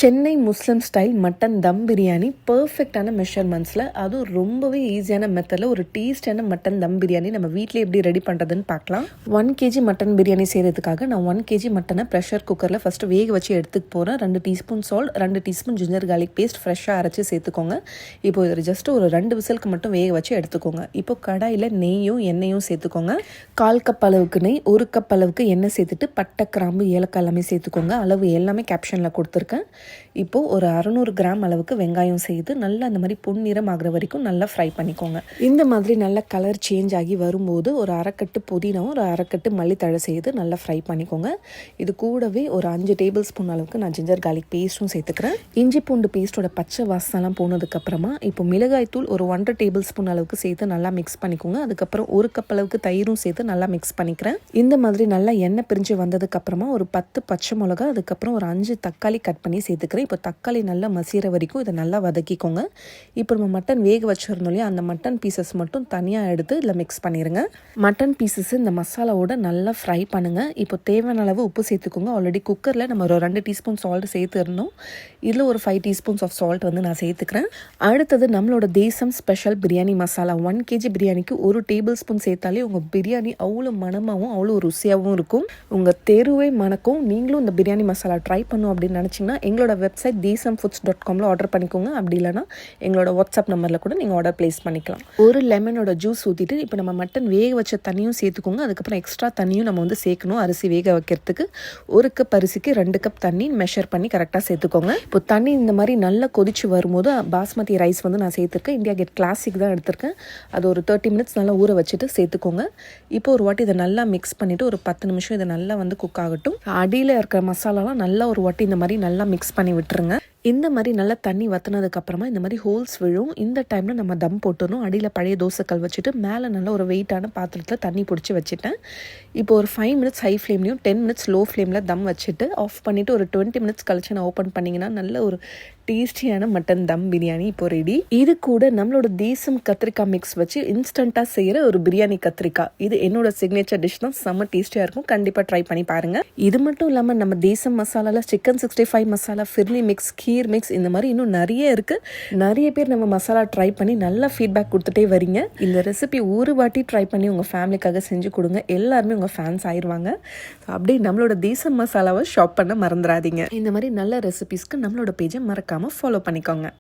சென்னை முஸ்லிம் style mutton தம் பிரியாணி பர்ஃபெக்டான மெஷர்மெண்ட்ஸில், அதுவும் ரொம்பவே ஈஸியான மெத்தடில் ஒரு டேஸ்டான மட்டன் தம் பிரியாணி நம்ம வீட்டிலே எப்படி ரெடி பண்ணுறதுன்னு பார்க்கலாம். 1 kg மட்டன் பிரியாணி செய்கிறதுக்காக நான் 1 kg மட்டனை ப்ரெஷர் குக்கரில் ஃபஸ்ட்டு வேக வச்சு எடுத்துக்க போகிறேன். 2 teaspoon salt, 2 teaspoon ginger garlic paste ஃப்ரெஷ்ஷாக அரைச்சி சேர்த்துக்கோங்க. இப்போ இது ஜஸ்ட் ஒரு 2 விசிலுக்கு மட்டும் வேக வச்சு எடுத்துக்கோங்க. இப்போ கடாயில் நெய்யும் எண்ணெயும் சேர்த்துக்கோங்க. 1/4 கப் அளவுக்கு நெய், 1 கப் அளவுக்கு எண்ணெய் சேர்த்துட்டு பட்டை, கிராம்பு, ஏலக்காய் எல்லாமே சேர்த்துக்கோங்க. அளவு எல்லாமே கேப்ஷனில் கொடுத்துருக்கேன். இப்போது ஒரு 600 கிராம் அளவுக்கு வெங்காயம் செய்து நல்லா அந்த மாதிரி பொன்னிறம் ஆகிற வரைக்கும் நல்லா ஃப்ரை பண்ணிக்கோங்க. இந்த மாதிரி நல்லா கலர் சேஞ்ச் ஆகி வரும்போது ஒரு அரைக்கட்டு புதினாவும் ஒரு அரைக்கட்டு மல்லித்தழை செய்து நல்லா ஃப்ரை பண்ணிக்கோங்க. இது கூடவே ஒரு 5 டேபிள் ஸ்பூன் அளவுக்கு நான் ஜிஞ்சர் கார்லிக் பேஸ்ட்டும் சேர்த்துக்கிறேன். இஞ்சி பூண்டு பேஸ்ட்டோட பச்சை வாசனைலாம் போனதுக்கப்புறமா இப்போ மிளகாய் தூள் ஒரு 1.5 டேபிள் ஸ்பூன் அளவுக்கு சேர்த்து நல்லா மிக்ஸ் பண்ணிக்கோங்க. அதுக்கப்புறம் 1 கப் அளவுக்கு தயிரும் சேர்த்து நல்லா மிக்ஸ் பண்ணிக்கிறேன். இந்த மாதிரி நல்லா எண்ணெய் பிரிஞ்சு வந்ததுக்கப்புறமா ஒரு 10 பச்சை மிளகா, அதுக்கப்புறம் ஒரு 5 தக்காளி கட் பண்ணி சேர்த்துக்கிறேன். இப்போ தக்காளி நல்லா மசிகிற வரைக்கும் இதை நல்லா வதக்கிக்கோங்க. இப்போ நம்ம மட்டன் வேக வச்சிருந்தோம் இல்லையா, அந்த மட்டன் பீசஸ் மட்டும் தனியாக எடுத்து இதில் மிக்ஸ் பண்ணிடுங்க. மட்டன் பீசஸ் இந்த மசாலாவோட நல்லா ஃப்ரை பண்ணுங்கள். இப்போ தேவையான அளவு உப்பு சேர்த்துக்கோங்க. ஆல்ரெடி குக்கரில் நம்ம ஒரு 2 டீஸ்பூன் சால்ட் சேர்த்துருந்தோம். இதில் ஒரு 5 டீஸ்பூன்ஸ் ஆஃப் சால்ட் நான் சேர்த்துக்கிறேன். அடுத்தது நம்மளோட தேசம் ஸ்பெஷல் பிரியாணி மசாலா 1 kg பிரியாணிக்கு 1 டேபிள் ஸ்பூன் சேர்த்தாலே உங்கள் பிரியாணி அவ்வளோ மணமாகவும் அவ்வளோ ருசியாகவும் இருக்கும். உங்கள் தெருவே மணக்கும். நீங்களும் இந்த பிரியாணி மசாலா ட்ரை பண்ணும் அப்படின்னு நினச்சிங்கன்னா எங்களோட வெப்சைட் desamfoods.comல ஆர்டர் பண்ணிக்கோங்க. அப்படி இல்லைனா எங்களோட வாட்ஸ்அப் நம்பரில் கூட நீங்கள் ஆர்டர் ப்ளேஸ் பண்ணிக்கலாம். ஒரு லெமனோட ஜூஸ் ஊற்றிட்டு இப்போ நம்ம மட்டன் வேக வச்ச தண்ணியும் சேர்த்துக்கோங்க. அதுக்கப்புறம் எக்ஸ்ட்ரா தண்ணியும் நம்ம சேர்க்கணும். அரிசி வேக வைக்கிறதுக்கு 1 கப் அரிசிக்கு 2 கப் தண்ணி மெஷர் பண்ணி கரெக்டாக சேர்த்துக்கோங்க. இப்போ தண்ணி இந்த மாதிரி நல்லா கொதிச்சு வரும்போது பாஸ்மதி ரைஸ் நான் சேர்த்துருக்கேன். இந்தியா கேட் கிளாசிக் தான் எடுத்திருக்கேன். அது ஒரு 30 மினிட்ஸ் நல்லா ஊற வச்சுட்டு சேர்த்துக்கோங்க. இப்போ ஒரு வாட்டி இதை நல்லா மிக்ஸ் பண்ணிவிட்டு ஒரு 10 நிமிஷம் இதை நல்லா குக் ஆகட்டும். அடியில் இருக்கிற மசாலாலாம் நல்லா ஒரு வாட்டி இந்த மாதிரி நல்லா மிக்ஸ் பண்ணி விட்டுருங்க. இந்த மாதிரி நல்லா தண்ணி வற்றினதுக்கப்புறமா இந்த மாதிரி ஹோல்ஸ் விழும். இந்த டைமில் நம்ம தம் போட்டுடணும். அடியில் பழைய தோசைக்கல் வச்சுட்டு மேலே நல்ல ஒரு வெயிட்டான பாத்திரத்தில் தண்ணி பிடிச்சி வச்சுட்டேன். இப்போ ஒரு 5 மினிட்ஸ் ஹை ஃப்ளேம்லையும் 10 மினிட்ஸ் லோ ஃப்ளேமில் தம் வச்சுட்டு ஆஃப் பண்ணிவிட்டு ஒரு 20 மினிட்ஸ் கழிச்சு நான் ஓப்பன் பண்ணிங்கன்னா நல்ல ஒரு டேஸ்டியான மட்டன் தம் பிரியாணி இப்போ ரெடி. இது கூட நம்மளோட தேசம் கத்திரிக்காய் மிக்ஸ் வச்சு இன்ஸ்டண்ட்டாக செய்கிற ஒரு பிரியாணி கத்திரிக்காய், இது என்னோட சிக்னேச்சர் டிஷ் தான். செம்ம டேஸ்டியாக இருக்கும். கண்டிப்பாக ட்ரை பண்ணி பாருங்கள். இது மட்டும் இல்லாமல் நம்ம தேசம் மசாலாவில் சிக்கன் 65 மசாலா, ஃபிர்னி மிக்ஸ், கீர் மிக்ஸ், இந்த மாதிரி இன்னும் நிறைய இருக்குது. நிறைய பேர் நம்ம மசாலா ட்ரை பண்ணி நல்லா ஃபீட்பேக் கொடுத்துட்டே வரீங்க. இந்த ரெசிபி ஒரு வாட்டி ட்ரை பண்ணி உங்கள் ஃபேமிலிக்காக செஞ்சு கொடுங்க. எல்லாருமே உங்கள் ஃபேன்ஸ் ஆயிடுவாங்க. அப்படியே நம்மளோட தேசம் மசாலாவை ஷாப் பண்ண மறந்துடாதீங்க. இந்த மாதிரி நல்ல ரெசிபிஸ்க்கு நம்மளோட பேஜை மறக்காமல் ஃபாலோ பண்ணிக்கோங்க.